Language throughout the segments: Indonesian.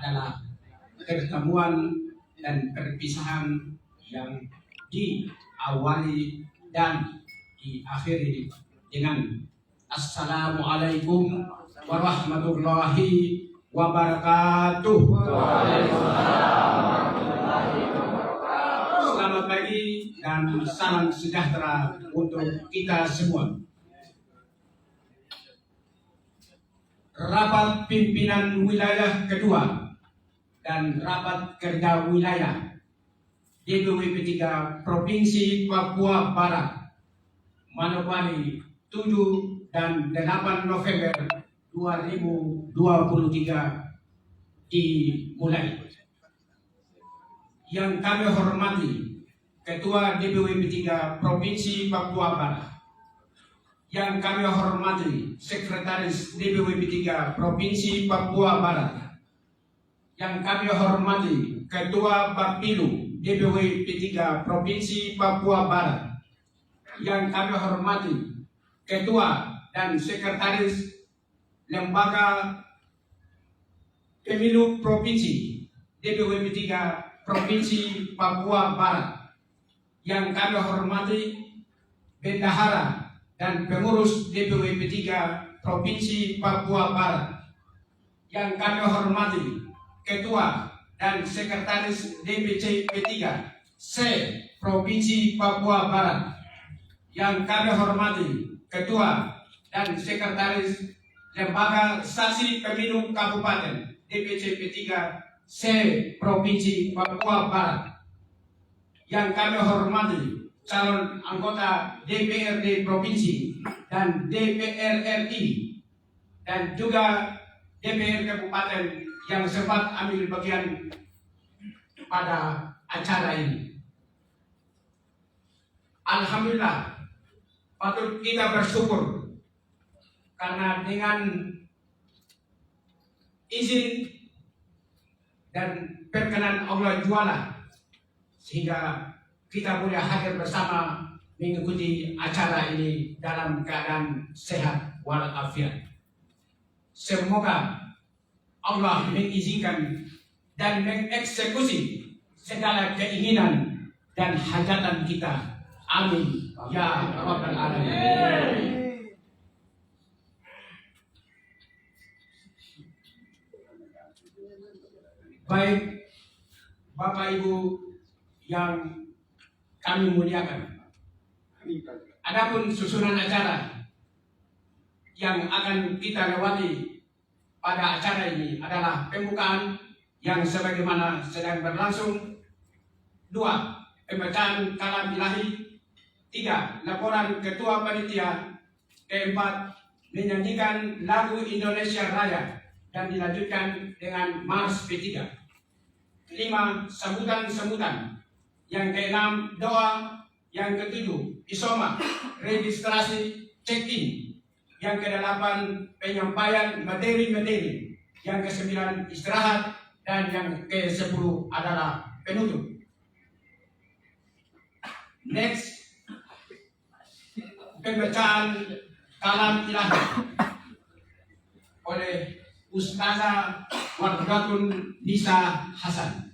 adalah pertemuan dan perpisahan yang diawali dan diakhiri dengan Assalamualaikum warahmatullahi wabarakatuh. Selamat pagi dan salam sejahtera untuk kita semua. Rapat pimpinan wilayah kedua dan rapat kerja wilayah DPWP 3 Provinsi Papua Barat Manokwari 7 dan 8 November 2023 dimulai. Yang kami hormati Ketua DPWP 3 Provinsi Papua Barat, yang kami hormati Sekretaris DPWP 3 Provinsi Papua Barat, yang kami hormati Ketua Bapilu DPWP 3 Provinsi Papua Barat, yang kami hormati Ketua dan Sekretaris Lembaga Pemilu Provinsi DPWP 3 Provinsi Papua Barat, yang kami hormati Bendahara dan pengurus DPWP 3 Provinsi Papua Barat, yang kami hormati Ketua dan Sekretaris DPC P3 C Provinsi Papua Barat, yang kami hormati Ketua dan Sekretaris Lembaga Saksi Pemilu Kabupaten DPC P3 C Provinsi Papua Barat, yang kami hormati calon anggota DPRD Provinsi dan DPR RI dan juga DPR Kabupaten yang sempat ambil bagian pada acara ini. Alhamdulillah, patut kita bersyukur karena dengan izin dan perkenan Allah Juala sehingga kita boleh hadir bersama mengikuti acara ini dalam keadaan sehat walafiat. Semoga Allah mengizinkan dan mengeksekusi segala keinginan dan hajatan kita. Amin ya rabbal alamin. Baik Bapak Ibu yang kami muliakan, adapun susunan acara yang akan kita lewati pada acara ini adalah pembukaan yang sebagaimana sedang berlangsung, 2. Pembacaan kalam ilahi, 3. Laporan Ketua Panitia, 4. Menyanyikan lagu Indonesia Raya dan dilanjutkan dengan Mars P3, 5. Sambutan-sambutan, yang ke-6 doa, yang ke-7 isoma registrasi check-in, yang ke-8 penyampaian materi-materi, yang ke-9 istirahat, dan yang ke-10 adalah penutup. Next, pembacaan kalam ilahi oleh Ustazah Wardatun Nisa Hasan.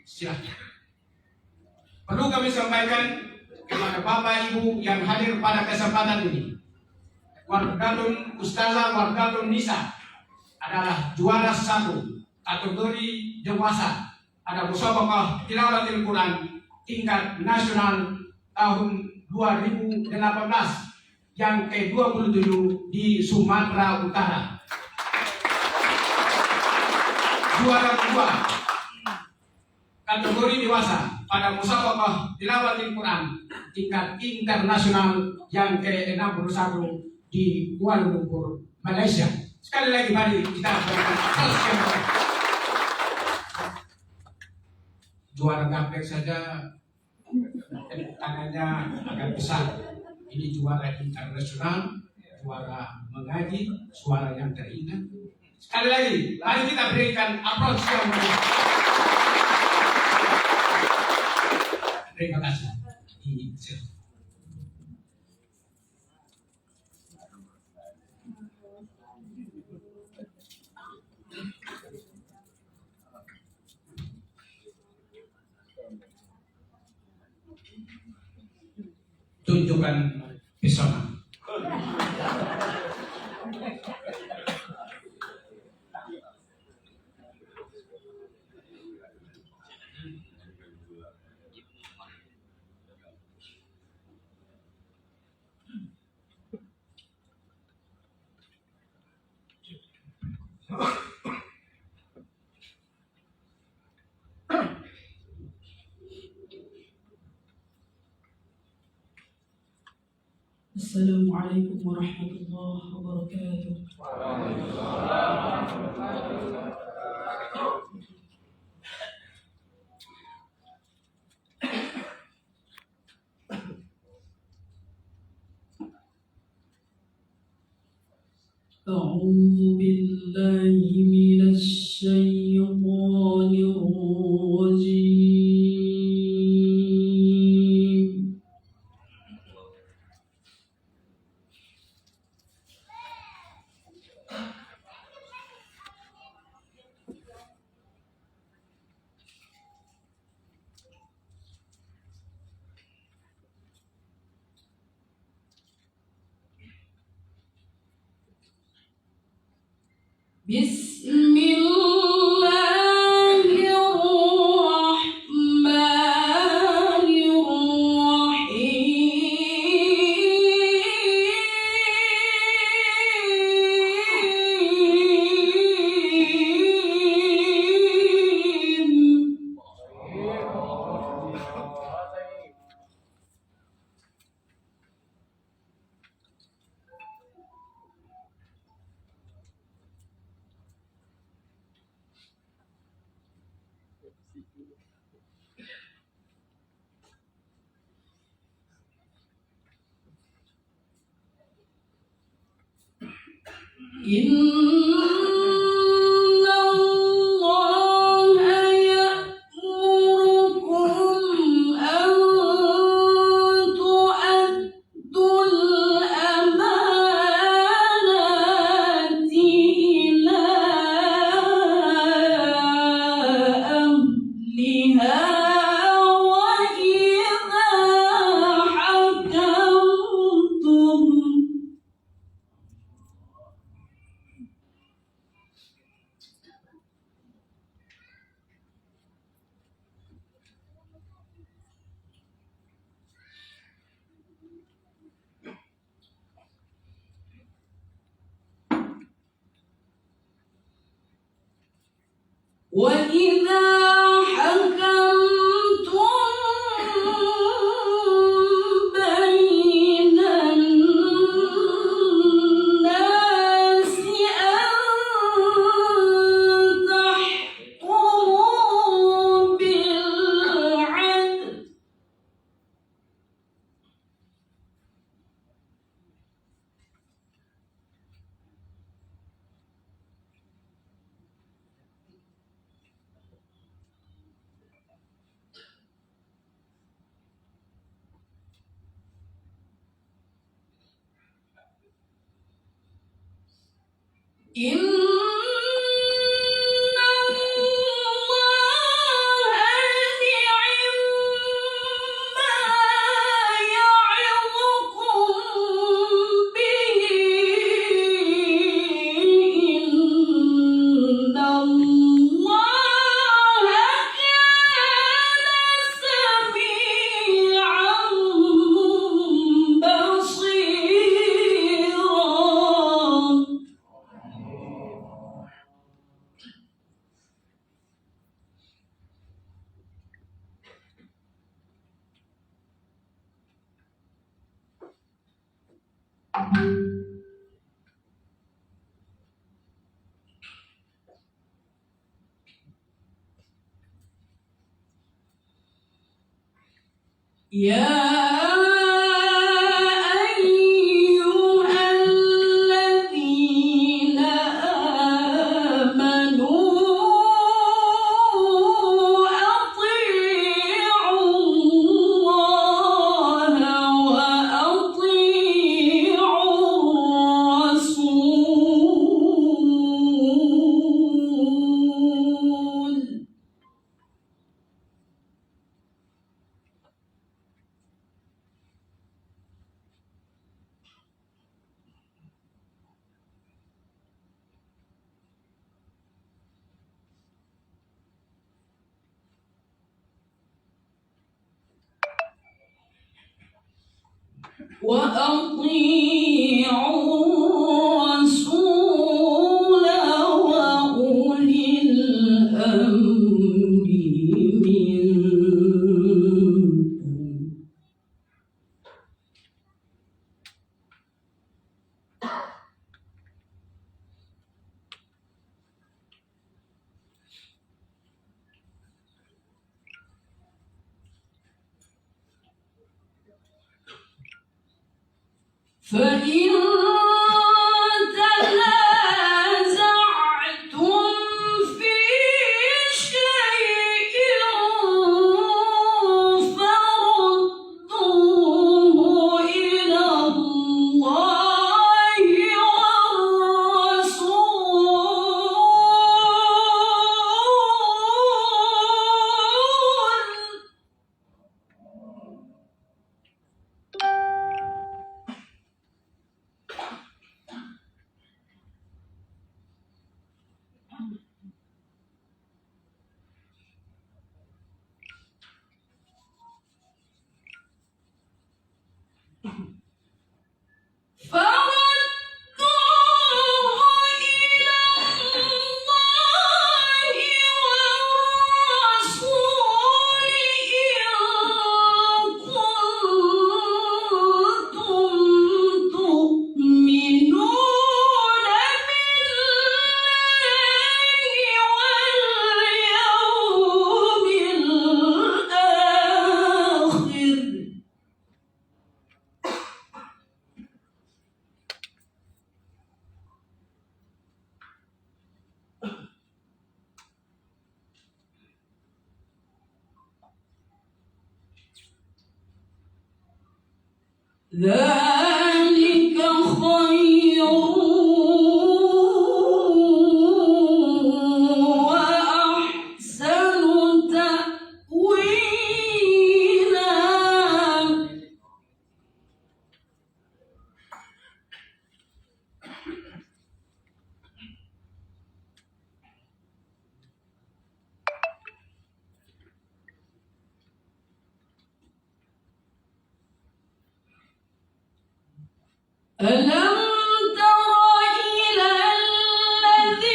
Silakan. Perlu kami sampaikan kepada Bapak Ibu yang hadir pada kesempatan ini, Ustazah Wardatun Nisa adalah juara 1 kategori dewasa pada musabaqah tilawatil Quran tingkat nasional tahun 2018 yang ke-27 di Sumatera Utara. Juara 2 kategori dewasa pada musabaqah tilawatil Quran tingkat internasional yang ke-61 di Kuala Lumpur, Malaysia. Sekali lagi mari kita berikan aplaus yang baik. Juara gaplek saja tangannya agak besar. Ini juara internasional, juara mengaji, suara yang terindah. Sekali lagi, mari kita berikan aplaus yang baik. Terima kasih. tunjukkan pesona. Assalamualaikum warahmatullahi wabarakatuh. أعوذ بالله من الشيطان الرجيم. بسم الله الرحمن الرحيم. وإذا حكمتم بين الناس أن تحكموا بالعدل. إن الله نعم ما يعظكم به إن الله كان سميعا بصيرا. يا أيها الذين آمنوا أطيعوا الله وأطيعوا الرسول. وأطيعوا الرسول وأولي الأمر منكم. فإن تنازعتم في شيء فردوه إلى الله ذلك خير وأحسن تأويلا. ألم تر إلى الذين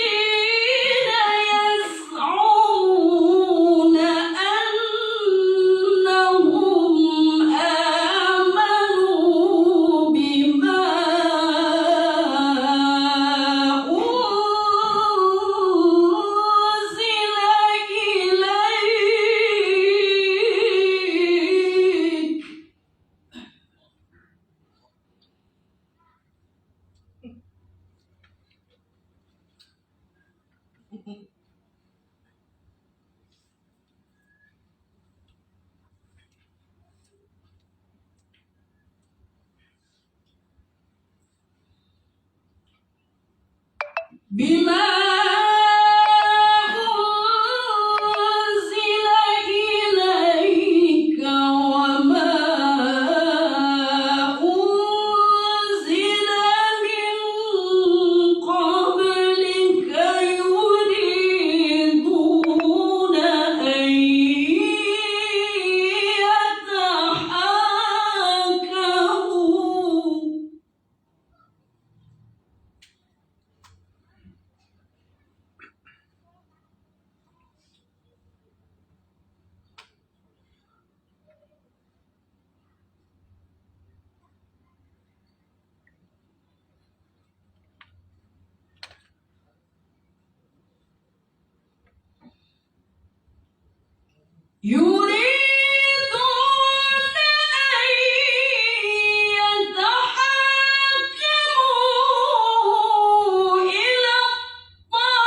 يزعمون أنهم آمنوا بما أنزل إليك بما أنزل إليك وما أنزل من قبلك يريدون أن يتحاكموا يريدون أن يتحاكموا إلى الطاغوت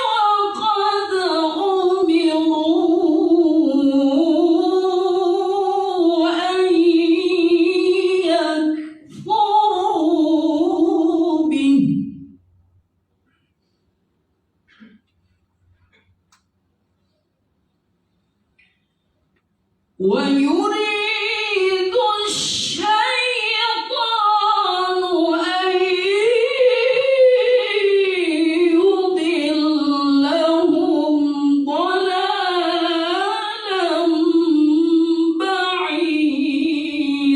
وقد أمروا أن يكفروا به ويريد الشيطان أن يضلهم ضلالا بعيدا.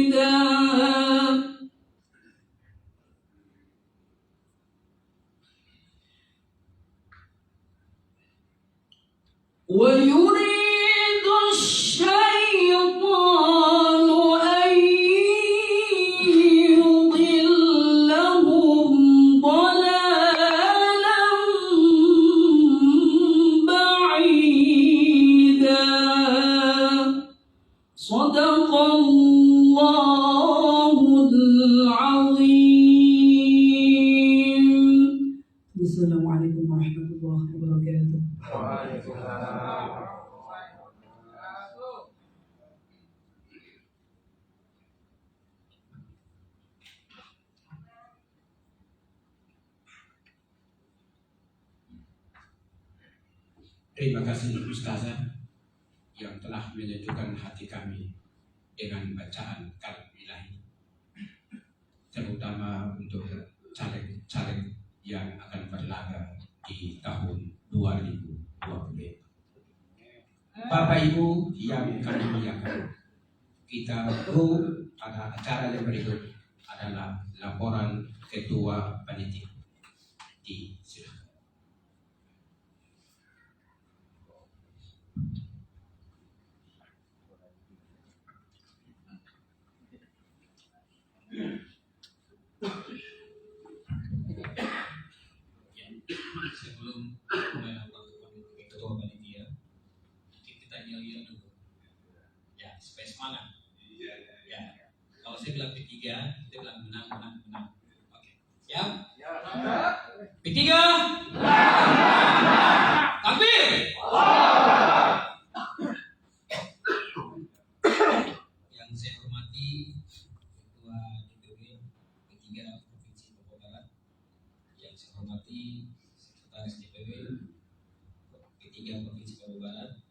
ويريد الشيطان أن يضلهم ضلالا بعيدا. صدق الله العظيم. السلام عليكم ورحمة الله وبركاته. Terima kasih Ustazah yang telah menyejukkan hati kami dengan bacaan kalam ilahi, terutama untuk caleg-caleg yang akan berlaga di tahun 2020. Bapak Ibu yang kami muliakan, kita go pada acara yang berikut adalah laporan Ketua Panitia. Silakan. Sebelum mulai ketua panitia, kita lihat dulu, ya supaya semangat. Ya, kalau saya bilang P3, kita bilang menang. Oke, siap? P3. Takbir. Yang saya hormati Ketua DPW P3 Provinsi Papua Barat, yang saya hormati Sekretaris DPW P3 Provinsi Papua Barat,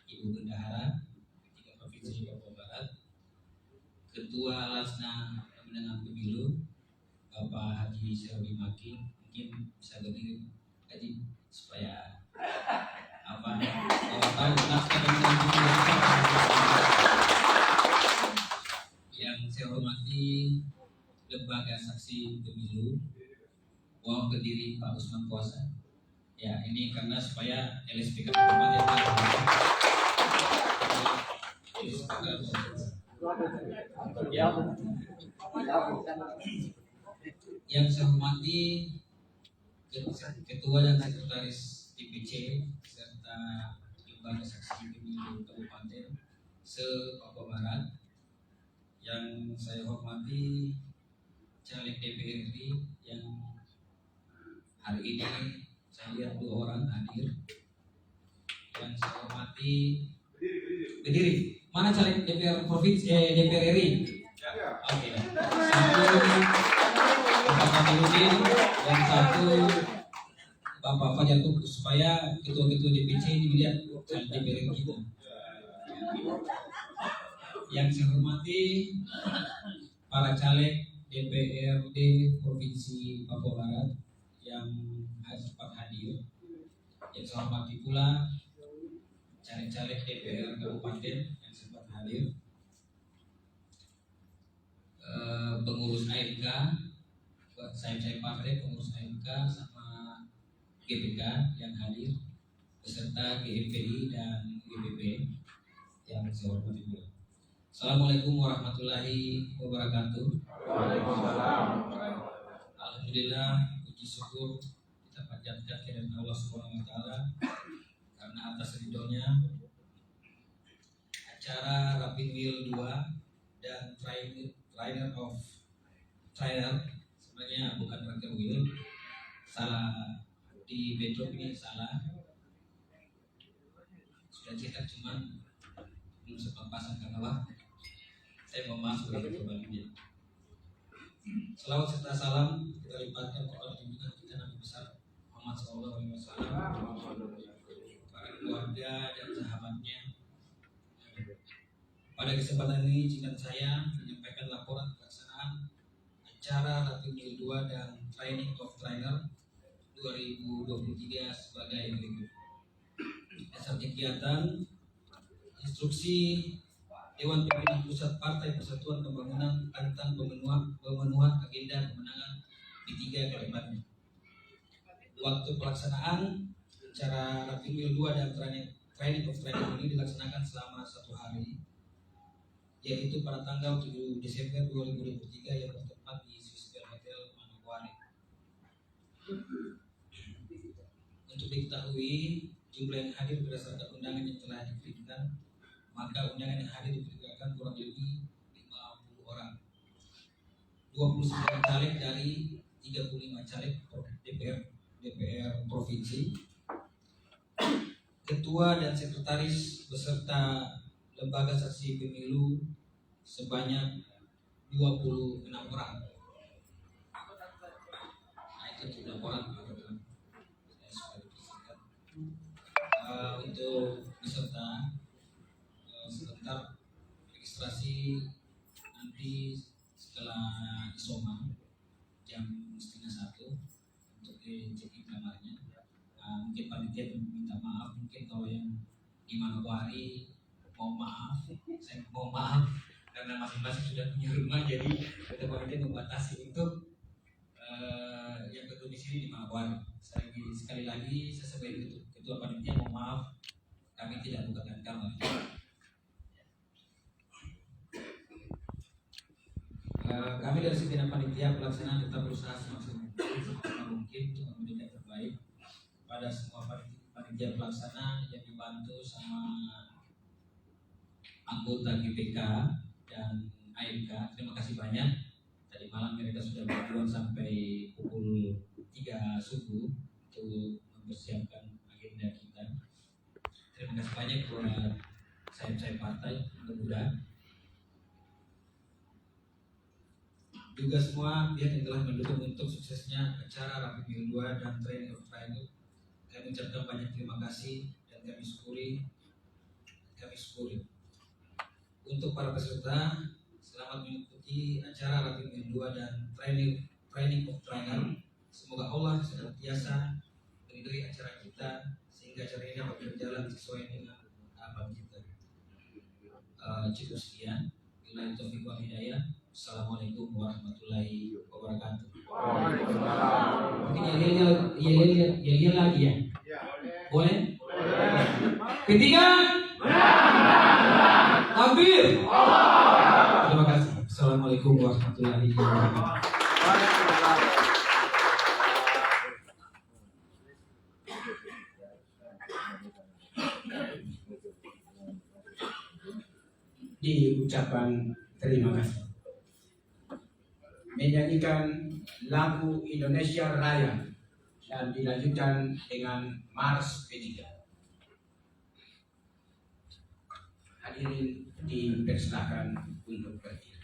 Ibu Bendahara P3 Provinsi Papua Barat, Ketua Lasna Pemenangan Pemilu Bapak Haji Syarwi Maki, mungkin bisa berdiri Haji supaya tahu naskah pemenangan pemilu. Yang saya hormati Lembaga Saksi Pemilu Wong Kediri Pak Usman Kuasa. Ya, ini karena supaya LSPK Kabupaten yang saya hormati Ketua dan Sekretaris DPC serta Lembaga Saksi Pemilu Kabupaten se-Papua Barat. Yang saya hormati caleg DPR RI yang hari ini saya lihat 2 orang hadir. Yang saya hormati berdiri. Mana caleg DPR Provinsi DPR RI? Oke. Satu Bapak Fatiludin, yang satu Bapak Fajar Tukus, supaya ketua-ketua DPC ini melihat caleg DPR kita. Yang saya hormati para caleg DPRD Provinsi Papua Barat yang sempat hadir. Yang saya hormati pula caleg-caleg DPR Kabupaten yang sempat hadir, pengurus AMK, saya Pak pengurus AMK sama GPK yang hadir, beserta GMPI dan GBP yang saya hormati pula. Assalamualaikum warahmatullahi wabarakatuh. Waalaikumsalam. Alhamdulillah, puji syukur kita panjatkan kehadirat Allah Subhanahu wa taala karena atas ridhonya acara Rapid 2 dan Trainer sebenarnya bukan Rapid Wheel, salah di bedrock ini salah, sudah cetak cuman belum sempat pasang karena waktu. Saya mau masuk ke kebagian. Selawat serta salam kita limpahkan kepada junjungan kita Nabi besar Muhammad SAW, para keluarga dan sahabatnya. Pada kesempatan ini izinkan saya menyampaikan laporan pelaksanaan acara Rapid 2 dan Training of Trainer 2023 sebagai berikut. Dasar kegiatan instruksi Dewan Pimpinan Pusat Partai Persatuan Pembangunan tentang pemenuhan agenda kemenangan P3 ke depannya. Waktu pelaksanaan acara Rapid 2 dan training of training ini dilaksanakan selama 1 hari, yaitu pada tanggal 7 Desember 2023 yang bertempat di Swissville Hotel Manokwari. Untuk diketahui jumlah yang hadir berdasarkan undangan yang telah diberikan, maka undangan yang hadir diperkirakan kurang lebih 50 orang. 29 caleg dari 35 caleg DPR provinsi, ketua dan sekretaris beserta lembaga saksi pemilu sebanyak 26 orang. Nah, itu jumlah orang. Untuk peserta sebentar registrasi nanti setelah isoma jam 12:30 untuk check-in kamarnya. Mungkin panitia minta maaf, mungkin kalau yang di Manokwari mohon maaf, saya mohon maaf karena masing-masing sudah punya rumah, jadi kita panitia membatasi untuk yang berdomisili di Manokwari. Sekali lagi saya sebagai ketua panitia mohon maaf, kami tidak bukakan kamar. Kami dari segenap panitia pelaksanaan tetap berusaha semaksimal mungkin untuk memberikan yang terbaik pada semua panitia pelaksana yang dibantu sama anggota GPK dan AMK. Terima kasih banyak. Tadi malam mereka sudah berjuang sampai pukul 3 subuh untuk mempersiapkan agenda kita. Terima kasih banyak buat sayap-sayap partai muda-muda. Juga semua pihak yang telah mendukung untuk suksesnya acara Rapimil 2 dan Training of Training. Kami ucapkan banyak terima kasih dan kami syukuri. Untuk para peserta, selamat mengikuti acara Rapimil 2 dan Training of Trainer. Semoga Allah senantiasa meridhoi acara kita sehingga acara ini dapat berjalan sesuai dengan harapan kita. Cukup sekian. Billahi taufiq wal hidayah. Assalamualaikum warahmatullahi wabarakatuh. Mungkin ya lagi ya. Boleh? Ketiga. Takbir. Terima kasih. Assalamualaikum warahmatullahi wabarakatuh. Diucapkan terima kasih. Menyanyikan lagu Indonesia Raya dan dilanjutkan dengan Mars P3. Hadirin dipersilakan untuk berdiri.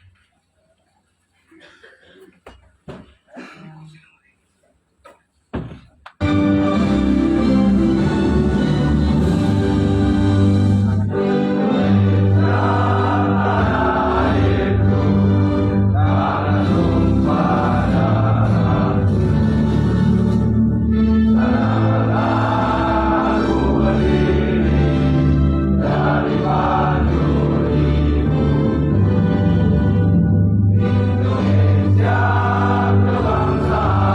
Indonesia kebangsaan.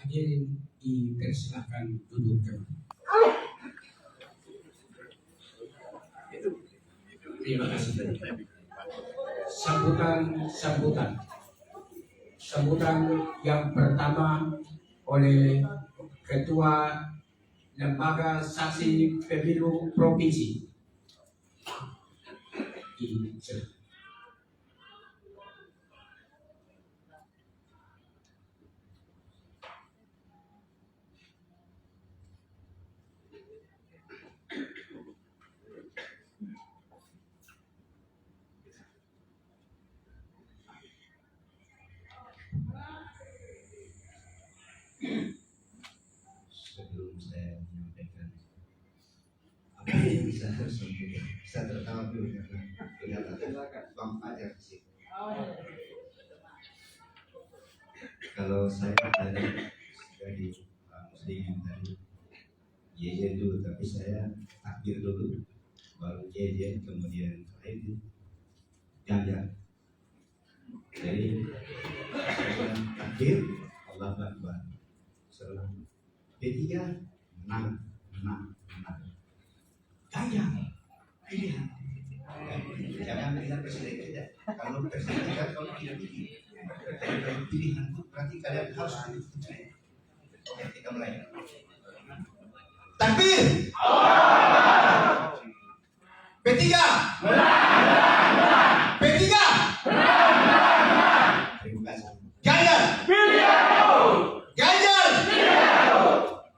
Hadirin dipersilakan duduk kembali. Terima kasih. Sambutan yang pertama oleh Ketua Lembaga Saksi Pemilu Provinsi. Sebelum saya menyampaikan apa yang bisa sampaikan, saya tertawa dulu karena kedatangan Bang Fajar di sini. Kalau saya tadi dari Muslim yang tadi jejen dulu, tapi saya takbir dulu, baru jejen, kemudian terakhir ganjar. Jadi saya takbir, Allah Akbar. Setelah P3 menang. Ganjar pilihan. Jangan pilihan presiden tidak. Kalau presiden tidak, kalau tidak pilihan itu berarti kalian harus percaya. Oke, kita mulai. Takbir. P3 P3 terima kasih. Ganjar. Ganjar.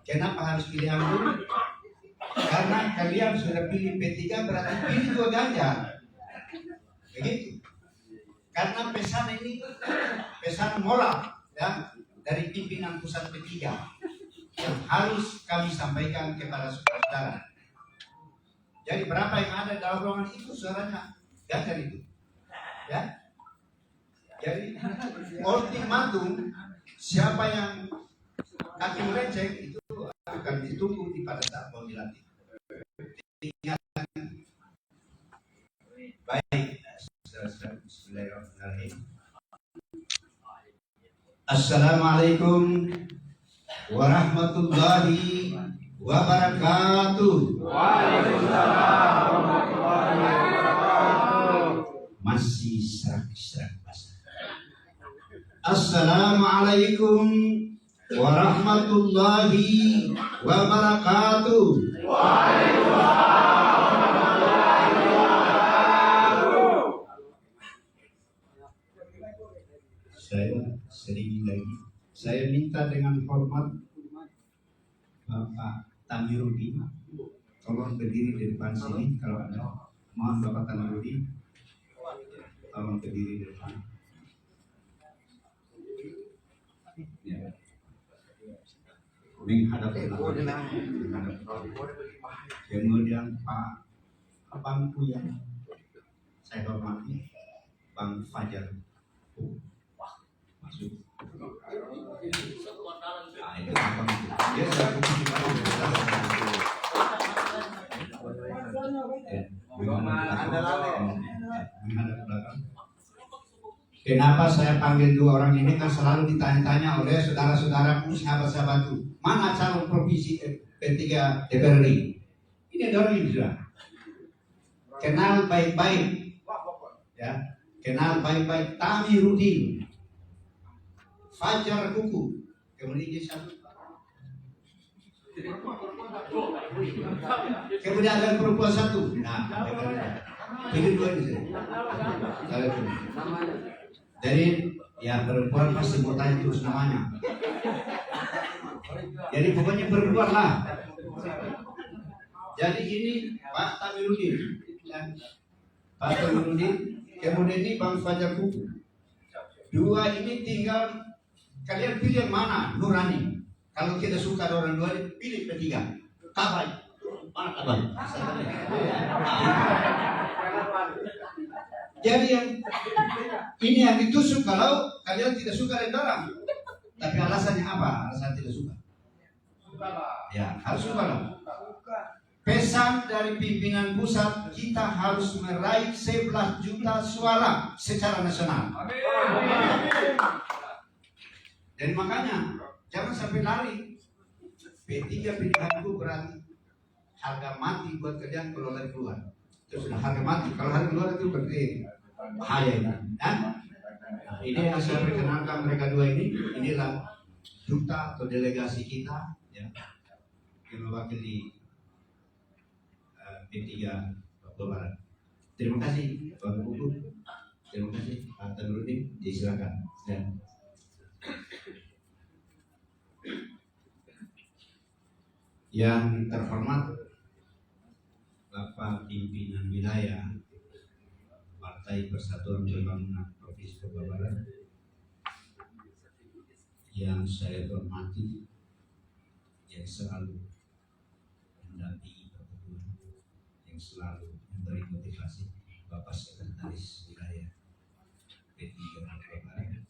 Kenapa harus pilihan dulu? Karena kalian sudah pilih P3 berarti pilih juga Ganjar. Begitu. Karena pesan ini pesan moral ya dari pimpinan pusat P3 yang harus kami sampaikan kepada saudara-saudara. Jadi berapa yang ada dalam ruangan itu suaranya Ganjar itu. Ya. Jadi ultimatum siapa yang kaki melenceng itu akan ditunggu di pada saat mau dilantik. Baik, bismillahirrahmanirrahim. Assalamualaikum warahmatullahi wabarakatuh. Waalaikumsalam warahmatullahi wabarakatuh. Masih serak-serak basah. Assalamualaikum warahmatullahi wabarakatuh. Waalaikumsalam warahmatullahi wabarakatuh. Saya sedikit lagi. Saya minta dengan hormat Bapak Tamirudin, tolong berdiri di depan sini kalau ada. Mohon Bapak Tamirudin, tolong berdiri di depan. Ya. Menghadap ke belakang. Kemudian Pak Abangku yang saya hormati, Bang Fajar. Masuk. Nah, itu abang itu. Dia sudah Kenapa saya panggil dua orang ini kan selalu ditanya-tanya oleh saudara-saudaraku, sahabat-sahabatku. Mana calon provinsi P3 DPR RI? Ini ada orang ini sudah. Kenal baik-baik. Ya, kenal baik-baik Tamirudin. Fajar Kuku. Kemudian dia satu. Kemudian ada perempuan satu. Nah, ini dua di sini. Jadi ya perempuan pasti mau tanya terus namanya. Jadi pokoknya perempuan lah. Jadi ini Pak Tamirudin, ya. Pak Tamirudin. Kemudian ini Bang Fajar Kuku. Dua ini tinggal kalian pilih yang mana? Nurani. Kalau kita suka orang dua ini pilih P3. Kabar. Mana kabar? Jadi yang ini yang ditusuk kalau kalian tidak suka dengan orang. Tapi alasannya apa? Alasan tidak suka. Ya, harus ubah. Pesan dari pimpinan pusat, kita harus meraih 11 juta suara secara nasional. Dan makanya jangan sampai lari. P3 pilihanku berarti harga mati buat kalian kalau lari keluar. Itu sudah harga mati. Kalau lari keluar itu berarti bahaya ini. Nah, ini yang saya perkenalkan mereka dua ini. Inilah duta atau delegasi kita, ya, yang mewakili P3 Papua Barat. Terima kasih Bapak Ibu. Terima kasih Pak Tanurudin. Disilakan. Ya. Yang terhormat Bapak Pimpinan Wilayah Partai Persatuan Pembangunan Provinsi Papua Barat, yang saya hormati, yang selalu mendampingi pertemuan, yang selalu memberi motivasi, Bapak Sekretaris Wilayah P3 Papua Barat.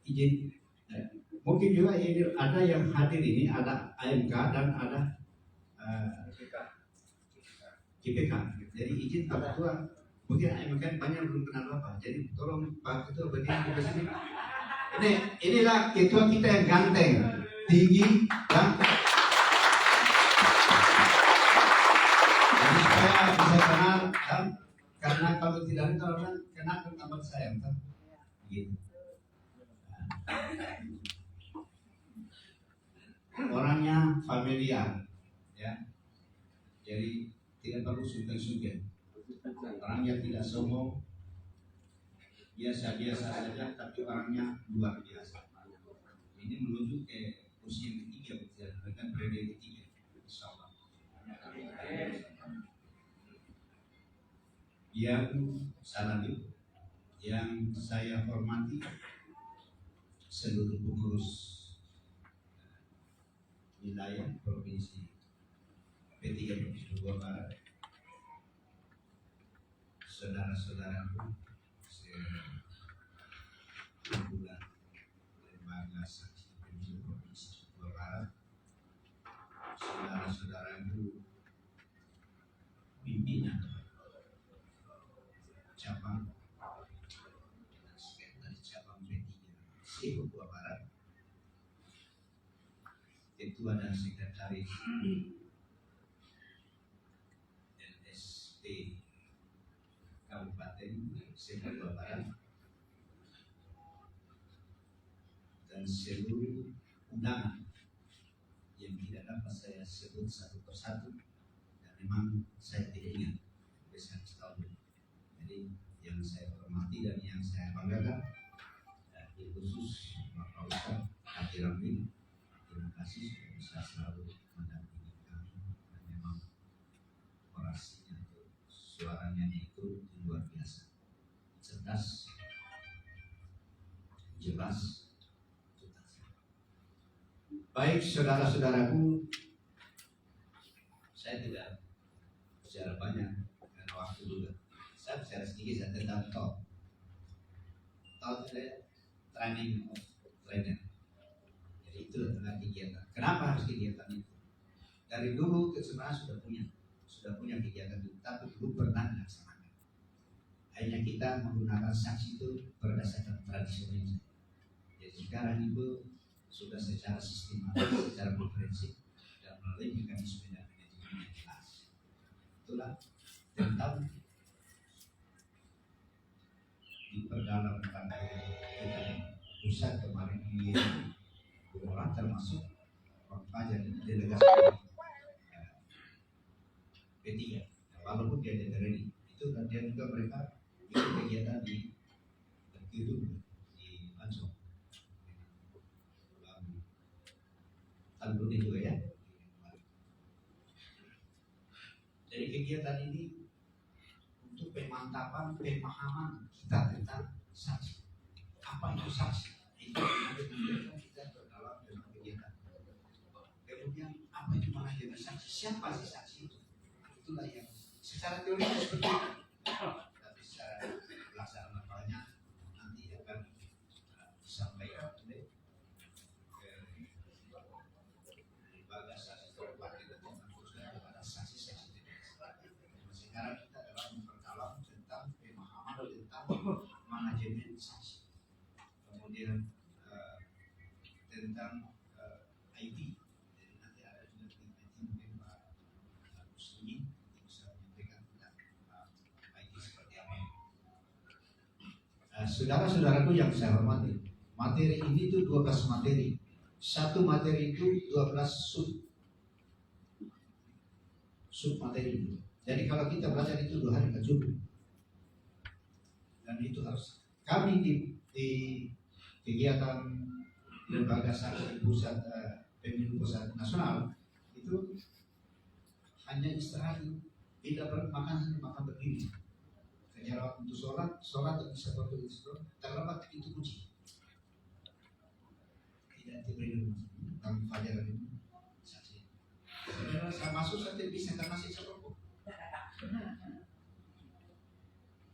Izin, mungkin juga ini ada yang hadir ini, ada AMK dan ada KPK. Jadi izin Pak Ketua, mungkin AMK banyak belum kenal Bapak, jadi tolong Pak Ketua berdiri di sini. Inilah ketua kita yang ganteng, tinggi, dan jadi saya bisa kenal, dan karena kalau tidak ada orang kenal tempat saya, kan? Gitu. Orangnya familiar, ya, jadi tidak perlu sungkan-sungkan. Orangnya tidak sombong, biasa-biasa saja, tapi orangnya luar biasa. Ini menuju ke usia ketiga, dengan periode ketiga, insyaallah. Yang selanjutnya, yang saya hormati seluruh pengurus wilayah provinsi P3 Provinsi Papua Barat, saudara-saudaraku sebulan lembaga saksi pemilu Provinsi Papua Barat, saudara-saudaraku pimpinan cabang dan sekretaris cabang P3 Papua Barat, ketua dan sekretaris LSP Kabupaten Papua Barat, dan seluruh undangan yang tidak dapat saya sebut satu persatu, dan memang saya tidak ingat besar setahun. Jadi yang saya hormati dan yang saya banggakan, di khusus Bapak Ustaz Haji Ramli, terima kasih sudah bisa selalu mendampingi kami, dan memang orasinya atau suaranya itu luar biasa, cerdas, jelas, tuntas. Baik saudara-saudaraku, saya tidak bicara banyak karena waktu juga. Saya bicara sedikit tentang TOT. TOT itu training of trainer. Jadi itu adalah kegiatan. Kenapa harus kegiatan itu? Dari dulu sebenarnya sudah punya kegiatan itu, tapi belum pernah dilaksanakan. Hanya kita menggunakan saksi itu berdasarkan tradisional. Jadi sekarang itu sudah secara sistematis, secara komprehensif, dan melalui mekanisme dan manajemen yang jelas. Itulah tentang diperdalam tentang kita pusat kemarin ini orang termasuk Fajar delegasi P3, walaupun dia DPR itu, dan dia juga mereka itu kegiatan di Kidul di Ansong, Tanjung juga ya. Jadi kegiatan ini untuk pemantapan pemahaman kita tentang saksi. Apa itu saksi? Itu kemudian kita berdalam dalam kegiatan. Kemudian apa itu manajemen saksi? Siapa sih saksi itu? Itulah yang secara teori seperti itu. Tapi secara pelaksanaan lapangannya nanti akan disampaikan oleh manajemen saksi, kemudian tentang IT. Jadi nanti ada juga tim IT, mungkin Pak Muslimin bisa menyampaikan tentang IT seperti apa. Saudara-saudaraku yang saya hormati, materi ini itu 12 materi. Satu materi itu 12 sub materi. Jadi kalau kita belajar itu 2 hari nggak cukup. Dan itu harus kami di kegiatan lembaga saksi pusat pemilu pusat nasional itu hanya istirahat, tidak makan berdiri. Kejar untuk sholat bisa waktu itu terlambat itu kunci. Tidak diberi dalam fajar itu saksi. Saya masuk saja bisa karena masih serokok.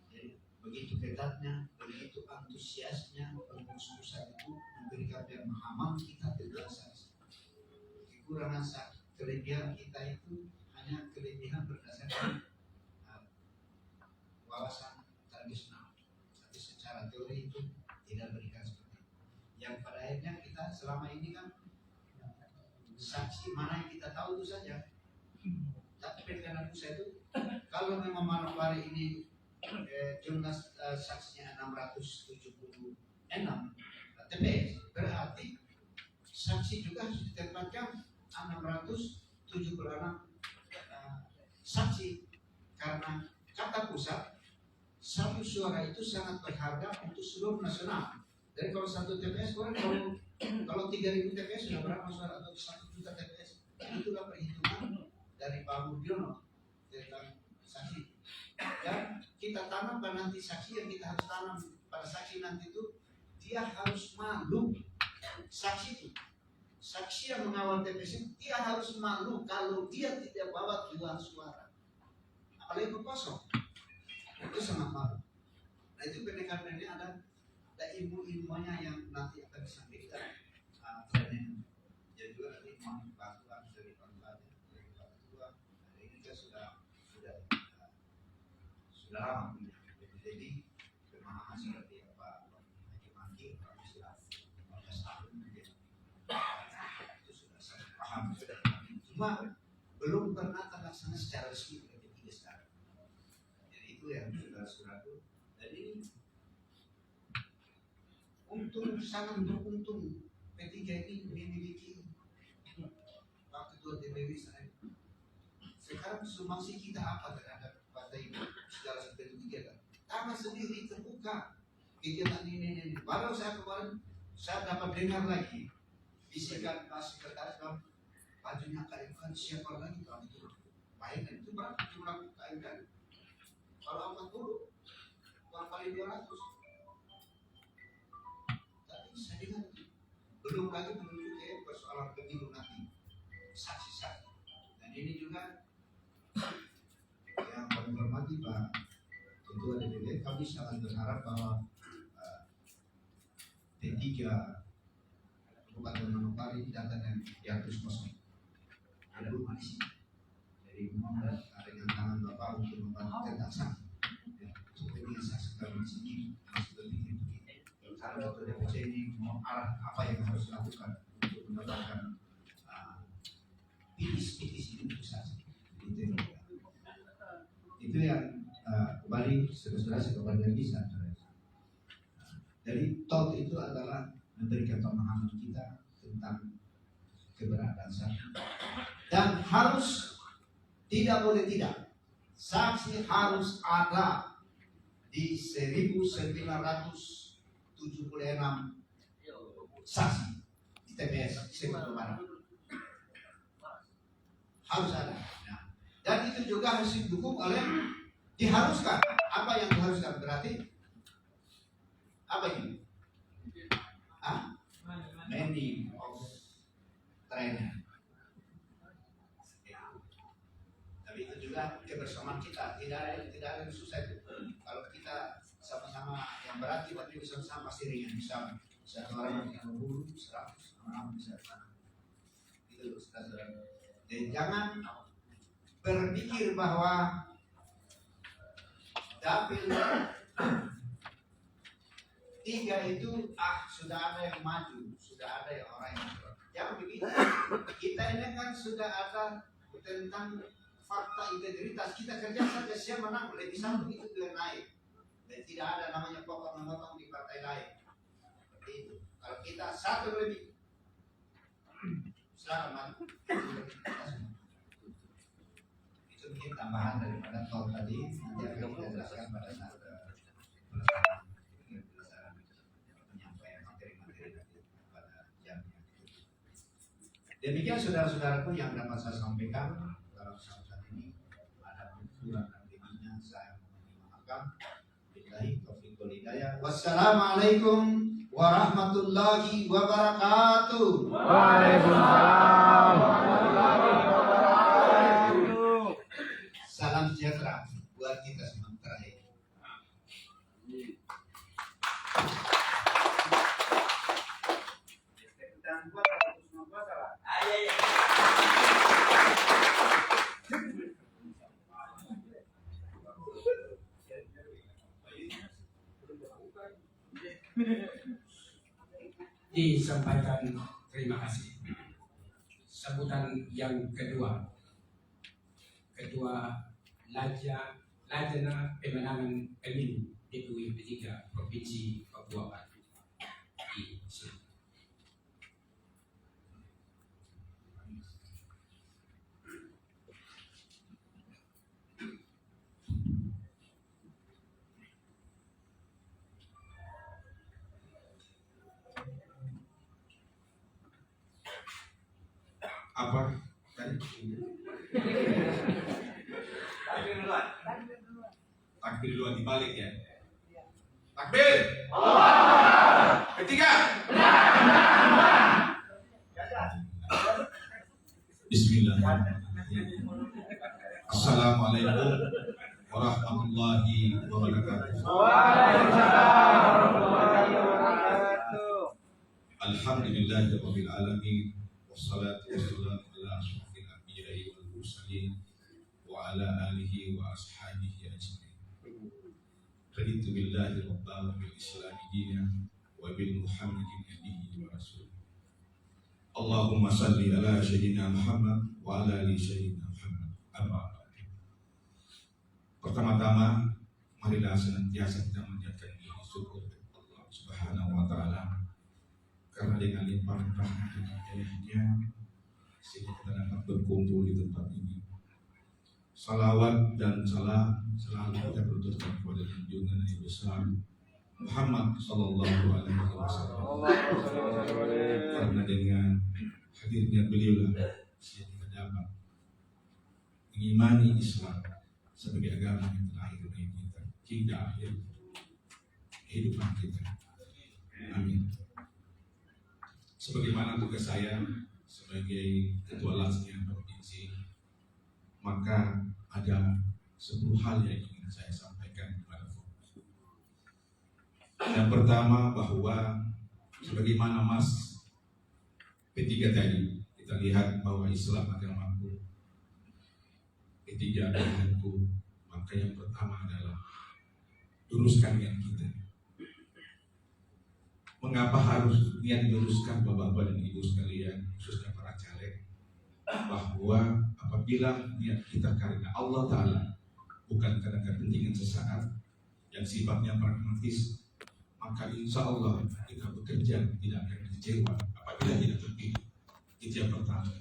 Jadi begitu ketatnya, begitu antusiasnya pengurus pusat itu memberikan pemahaman kita tentang saksi. Kekurangan saksi, kelebihan kita itu hanya kelebihan berdasarkan wawasan tradisional, tapi secara teori itu tidak berikan seperti itu. Yang pada akhirnya kita selama ini kan saksi mana yang kita tahu itu saja. Tapi karena pusat itu kalau memang Manokwari ini jumlah saksinya 676 TPS, berarti saksi juga harus ditempatkan 676 saksi, karena kata pusat satu suara itu sangat berharga untuk seluruh nasional. Jadi kalau satu TPS kalau 3.000 TPS sudah berapa suara, atau 1 juta TPS, itulah perhitungan dari Pak Murdiono tentang saksi. Dan kita tanam pada nanti saksi yang kita harus tanam pada saksi nanti itu, dia harus malu. Saksi yang mengawal TPS itu dia harus malu kalau dia tidak bawa 2 suara, apalagi kosong, itu sangat malu. Nah itu pendekatan ada ilmu-ilmunya yang nanti akan disampaikan training. Jadi juga nanti bantuan dari panggilannya dari Pak Ketua. Ini kita sudah lama punya. Jadi pemahaman seperti apa Haji Maki kami sudah 15 tahun itu sudah saya paham sudah. Cuma belum pernah terlaksana secara resmi oleh P3 sekarang. Jadi itu yang saudara-saudaraku. Dan ini sangat beruntung P3 ini memiliki Pak Ketua DPW saya. Sekarang sumbangsi kita apa terhadap partai secara seperti P3 kan? Karena sendiri terbuka kegiatan ini. Baru saya kemarin saya dapat dengar lagi bisikan Pak Sekretaris dalam bajunya KMK siapa lagi kalau itu bayangkan itu berapa jumlah KMK? Kalau 40 kali 200. Tapi saya dengar belum lagi menuju ke persoalan pemilu nanti saksi-saksi. Dan ini juga yang kami hormati Pak Ketua DPD, kami sangat berharap bahwa P3 Kabupaten Manokwari datang di atas kosong. Ada rumah di sini. Jadi mohon ada yang tangan Bapak untuk membantu tentang saksi. Untuk pengen saksi kami di sini harus berpikir begini. Karena Ketua DPC ini mau arah apa yang harus dilakukan untuk mendapatkan pitis-pitis ini untuk saksi. Itu yang kembali saudara-saudara kembali lagi saudara. Jadi TOT itu adalah memberikan pemahaman kita tentang keberadaan saksi. Dan harus tidak boleh tidak, saksi harus ada di 1976 saksi di TPS Sumatera Barat. Harus ada. Nah, dan itu juga harus didukung oleh diharuskan. Apa yang diharuskan berarti apa ini? Many of trainer. Ya. Tapi itu juga kebersamaan kita. Tidak ada yang susah itu. Kalau kita sama-sama yang berarti tapi bersama-sama pasti ringan. Bisa satu orang yang 20, 100 orang bisa sana. Itu saudara. Dan jangan berpikir bahwa dapil tiga itu sudah ada yang maju, sudah ada yang orang yang jangan begitu. Kita ini kan sudah ada tentang fakta integritas, kita kerja saja siapa menang lebih satu itu dia naik, dan tidak ada namanya potong memotong di partai lain. Seperti itu. Kalau kita satu lebih selamat, itu mungkin tambahan daripada tol tadi. Nanti akan kita jelaskan pada saat penyampaian materi-materi pada jamnya. Demikian saudara-saudaraku yang dapat saya sampaikan. Dalam saat ini ada kurang dan lebihnya saya mohon maaf. Billahi taufiq wal hidayah. Wassalamualaikum warahmatullahi wabarakatuh. Waalaikumsalam warahmatullahi wabarakatuh. Salam sejahtera buat kita semua terakhir. Dan buat semua puasa lah. Disampaikan terima kasih. Sambutan yang kedua, Ketua Lajnah Pemenangan Pemilu DPW P3 Provinsi Papua Barat. Apa tadi? Takbir duluan dibalik ya. Takbir. Ketiga. Bismillahirrahmanirrahim. Assalamualaikum warahmatullahi wabarakatuh. Waalaikumsalam warahmatullahi wabarakatuh. Alhamdulillahirabbil alamin. Wassalatu wassalamu ala asyrafil anbiya'i wal mursalin wa ala alihi wa ashabihi ajmain. Raditu billahi rabban wa bil islami dinan wa bil muhammadin nabiyyin wa rasul. Allahumma salli ala sayyidina Muhammad wa ala ali sayyidina Muhammad. Amma ba'du. Pertama-tama marilah senantiasa kita menjadikan diri syukur Allah Subhanahu wa taala, karena dengan limpahan rahmat dan hidayahnya sehingga kita dapat berkumpul di tempat ini. Salawat dan salam selalu kita berikan kepada junjungan yang besar Muhammad Sallallahu Alaihi Wasallam. Karena dengan hadirnya beliau lah kita dapat mengimani Islam sebagai agama yang terakhir bagi kita hingga akhir kehidupan kita. Amin. Sebagaimana tugas saya sebagai ketua Lajnah provinsi, maka ada 10 hal yang ingin saya sampaikan kepada fokus. Yang pertama, bahwa sebagaimana Mas P3 tadi, kita lihat bahwa Islam agamaku, P3 pilihanku, maka yang pertama adalah luruskan niat kita. Mengapa harus niat diluruskan Bapak-bapak dan Ibu sekalian, khususnya para caleg, bahwa apabila niat kita karena Allah Ta'ala, bukan karena kepentingan sesaat yang sifatnya pragmatis, maka insya Allah kita bekerja tidak akan kecewa apabila tidak terpilih. Itu yang pertama.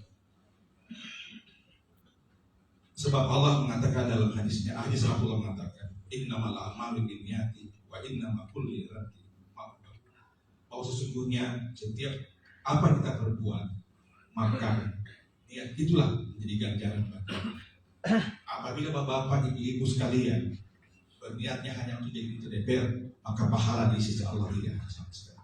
Sebab Allah mengatakan dalam hadisnya, hadis Rasulullah mengatakan, innamal a'malu binniyati wa innamal kulli imrin bahwa sesungguhnya setiap apa yang kita perbuat maka niat itulah menjadi ganjaran bagi kita. Apabila bapak-bapak, ibu-ibu sekalian berniatnya hanya untuk jadi ketua DPR, maka pahala di sisi Allah tidak ada sama sekali.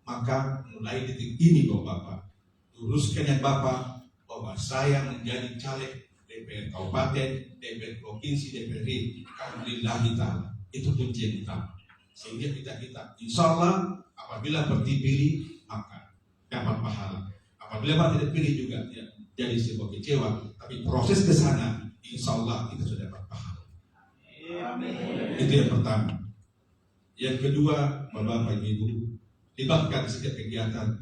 Maka mulai detik ini bapak-bapak, luruskan niat bapak bahwa saya menjadi caleg DPR Kabupaten, DPR Provinsi, DPR RI, alhamdulillah ta'ala. Itu kunci yang utama. Sehingga kita insya Allah apabila terpilih maka dapat pahala. Apabila tidak pilih juga ya, jadi sebuah kecewa. Tapi proses ke sana insya Allah kita sudah dapat pahala. Amin. Itu yang pertama. Yang kedua, Bapak Ibu, libatkan setiap kegiatan,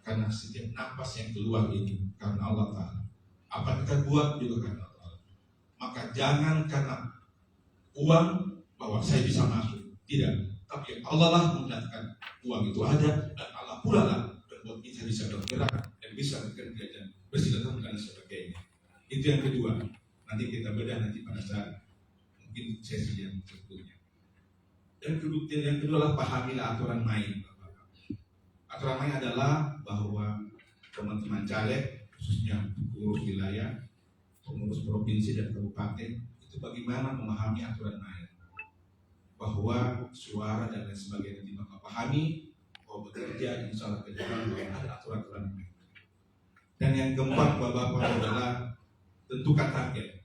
karena setiap napas yang keluar ini karena Allah Ta'ala. Apa kita buat juga karena Allah Ta'ala. Maka jangan karena uang bahwa saya bisa masuk, tidak. Tapi Allah lah mendatangkan uang itu ada, dan Allah pula lah membuat kita bisa bergerak dan bisa bekerja dan bersilaturahmi dan sebagainya. Itu yang kedua. Nanti kita bedah nanti pada saat mungkin sesi yang berikutnya. Yang kedua adalah pahamilah aturan main. Aturan main adalah bahwa teman-teman caleg, khususnya pengurus wilayah, pengurus provinsi dan kabupaten, itu bagaimana memahami aturan main. Bahwa suara dan lain sebagainya tidak pahami, bahwa bekerja insya Allah ke depan ada aturan-aturan main. Dan yang keempat Bapak adalah tentukan target.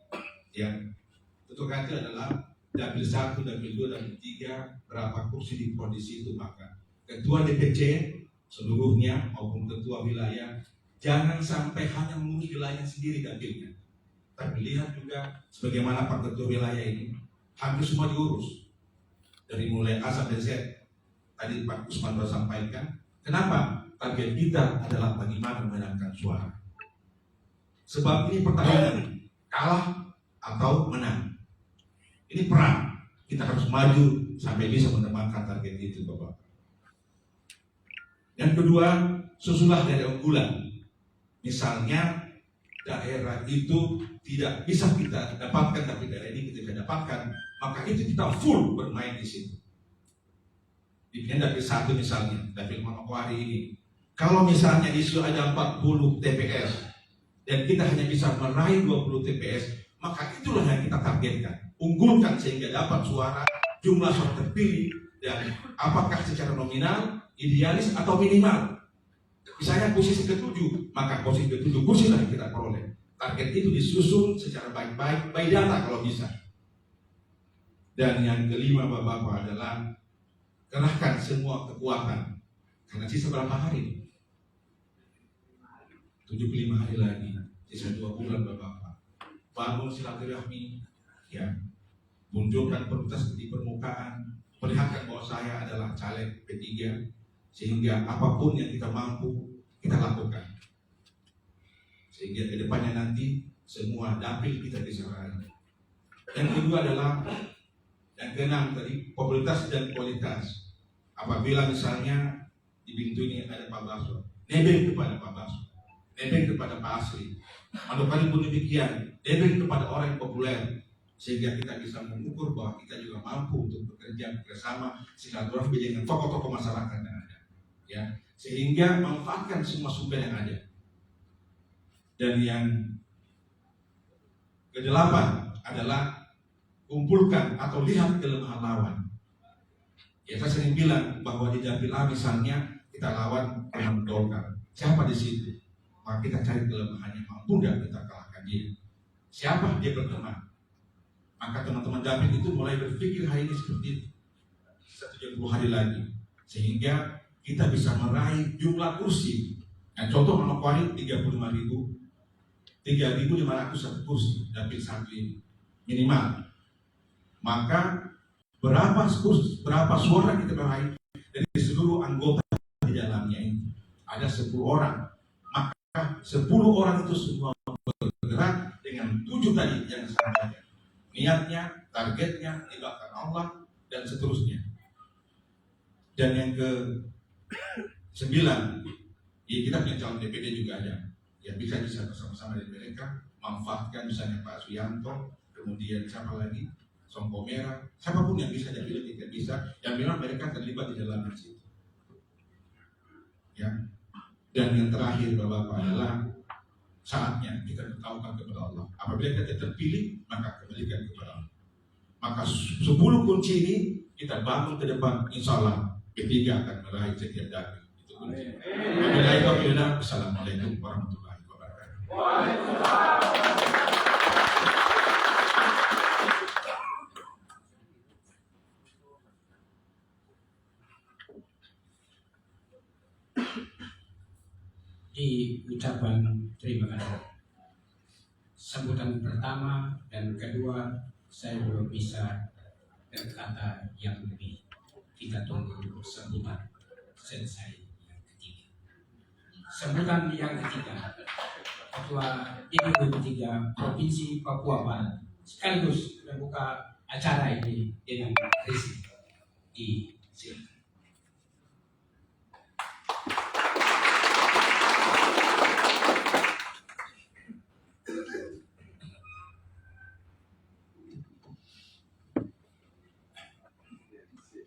Yang tentukan itu adalah dapil 1, dapil 2, dapil 3, berapa kursi di kondisi itu. Maka ketua DPC seluruhnya maupun ketua wilayah jangan sampai hanya mengurus wilayah sendiri dapilnya, tapi lihat juga sebagaimana Pak Ketua wilayah ini hampir semua diurus dari mulai A sampai Z. Tadi Pak Usman baru sampaikan, kenapa target kita adalah bagaimana memenangkan suara. Sebab ini pertarungan kalah atau menang. Ini perang, kita harus maju sampai bisa mendapatkan target itu, Bapak. Yang kedua, susulah dari unggulan. Misalnya daerah itu tidak bisa kita dapatkan, tapi daerah ini kita dapatkan, maka itu kita full bermain di situ. Dipilih dapil 1 misalnya, dapil Manokwari ini. Kalau misalnya isu ada 40 TPS dan kita hanya bisa meraih 20 TPS, maka itulah yang kita targetkan. Unggulkan sehingga dapat suara, jumlah suara terpilih, dan apakah secara nominal, idealis atau minimal. Misalnya posisi ke-7, maka posisi ke-7 kursi lah yang kita peroleh. Target itu disusun secara baik-baik, by data kalau bisa. Dan yang kelima Bapak adalah kerahkan semua kekuatan. Karena sisa berapa hari? 75 hari lagi, sisa 2 bulan Bapak. Bangun silaturahmi, ya, munculkan prioritas di permukaan, perlihatkan bahwa saya adalah caleg P3, sehingga apapun yang kita mampu kita lakukan, sehingga kedepannya nanti semua dapil kita bisa raih. Yang kedua adalah yang keenam tadi, popularitas dan kualitas. Apabila misalnya di pintu ini ada Pak Baso, nebeng kepada Pak Baso, nebeng kepada Pak Asri, Manokwari pun demikian, nebeng kepada orang yang populer, sehingga kita bisa mengukur bahwa kita juga mampu untuk bekerja bersama silaturahmi dengan tokoh-tokoh masyarakat yang ada, ya, sehingga manfaatkan semua sumber yang ada. Dan yang kedelapan adalah kumpulkan atau lihat kelemahan lawan. Ya, saya sering bilang bahwa di dapil A misalnya kita lawan teman Golkar, siapa di situ? Maka kita cari kelemahannya, mampu nggak kita kalahkan dia? Siapa dia berteman? Maka teman-teman dapil itu mulai berpikir hari ini seperti itu, 170 hari lagi, sehingga kita bisa meraih jumlah kursi. Nah, contoh Manokwari 35.000, 3.501 kursi dapil 1 ini minimal. Maka berapa suara kita meraih dari seluruh anggota di dalamnya ini? Ada 10 orang. Maka 10 orang itu semua bergerak dengan 7 tadi yang sama. Niatnya, targetnya, libatkan Allah, dan seterusnya. Dan yang ke-9, ya kita punya calon DPD juga ada. Ya bisa bersama-sama dengan mereka, manfaatkan misalnya Pak Suyanto, kemudian siapa lagi, Songko Merah, siapapun yang bisa jadi tidak bisa, yang memang mereka terlibat di dalam situ. Ya. Dan yang terakhir Bapak adalah saatnya kita bertawakal kepada Allah. Apabila kita terpilih, maka kembalikan kepada Allah. Maka 10 kunci ini kita bangun ke depan, insya Allah P3 akan meraih setiap dapil. Itu kunci. Assalamualaikum warahmatullahi wabarakatuh. Di ucapan terima kasih. Sambutan pertama dan kedua saya belum bisa berkata yang lebih. kita tunggu sambutan selesai yang ketiga. Sambutan yang ketiga, Ketua DPW ketiga Provinsi Papua Barat sekaligus membuka acara ini dengan risi di sini.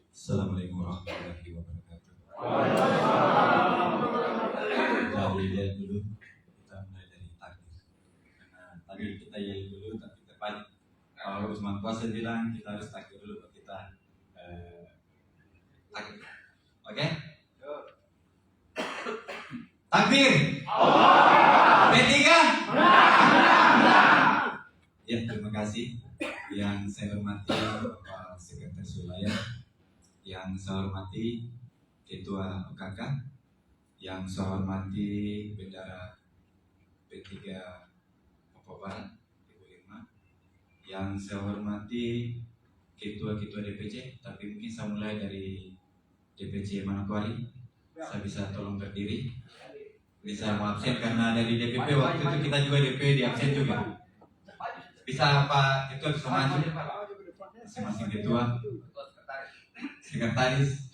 Assalamualaikum warahmatullahi wabarakatuh. Jadi lihat dulu, kita mulai dari takdir. Karena tadi kita yel dulu, tapi terbalik. Kalau Usman Kuasa bilang kita harus takdir dulu, baru kita takdir. Oke? Takbir. P3. Ya, terima kasih. Yang saya hormati Bapak Sekretaris Wilayah, yang saya hormati Ketua OKK, yang saya hormati Bendara P3 Papua Barat, Ibu Irma, yang saya hormati Ketua-Ketua DPC, tapi mungkin saya mulai dari DPC Manokwari. Saya bisa tolong berdiri. Bisa mau absen karena dari DPP waktu itu kita juga DP di absen juga. Bisa Pak Ketua bisa maju, masing-masing Ketua, Sekretaris.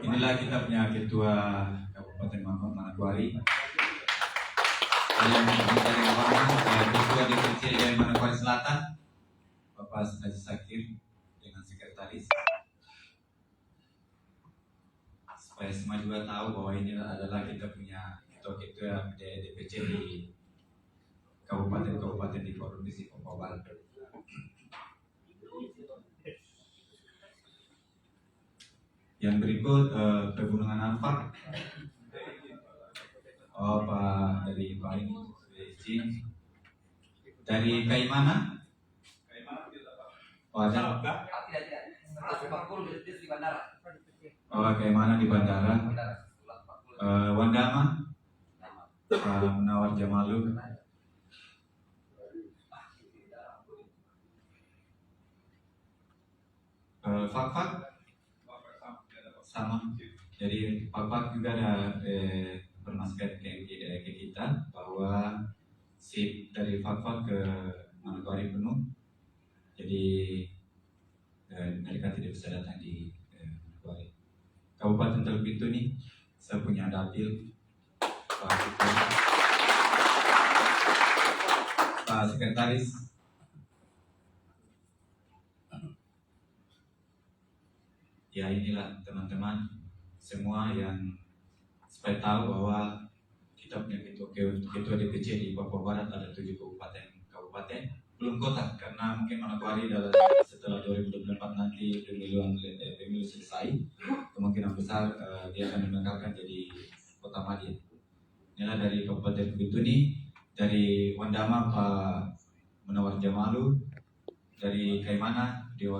Inilah kita punya Ketua Kabupaten Manokwari. Yang kita dengar Ketua DPC dari Manokwari Selatan, Bapak Haji Sakir dengan Sekretaris. Supaya semua juga tahu bahwa ini adalah kita punya ketua-ketua DPC di kabupaten-kabupaten di Provinsi Papua Barat. Yang berikut Pegunungan Alpak. Oh, Pak dari Pak ini, dari Kaimana? Oh, ada. Oh, Kaimana di bandara. Wandama, Nawar Jamalu. Fakfak sama. Jadi Fakfak juga ada bernaskah ke kita bahwa sip dari Fakfak ke Manokwari penuh. Jadi mereka tidak bisa datang di Manokwari. Kabupaten Teluk Bitu nih, saya punya dapil Pak Sekretaris. Ya inilah teman-teman semua yang supaya tahu bahwa kita punya ketua DPC di Papua Barat ada 7 kabupaten belum kota, karena mungkin Manokwari setelah 2024 nanti pemilu selesai, kemungkinan besar dia akan dimenangkan jadi kota Madya. Inilah dari Kabupaten Bitu nih, dari Wandama Pak Munawar Jamalu, dari Kaimana Dewa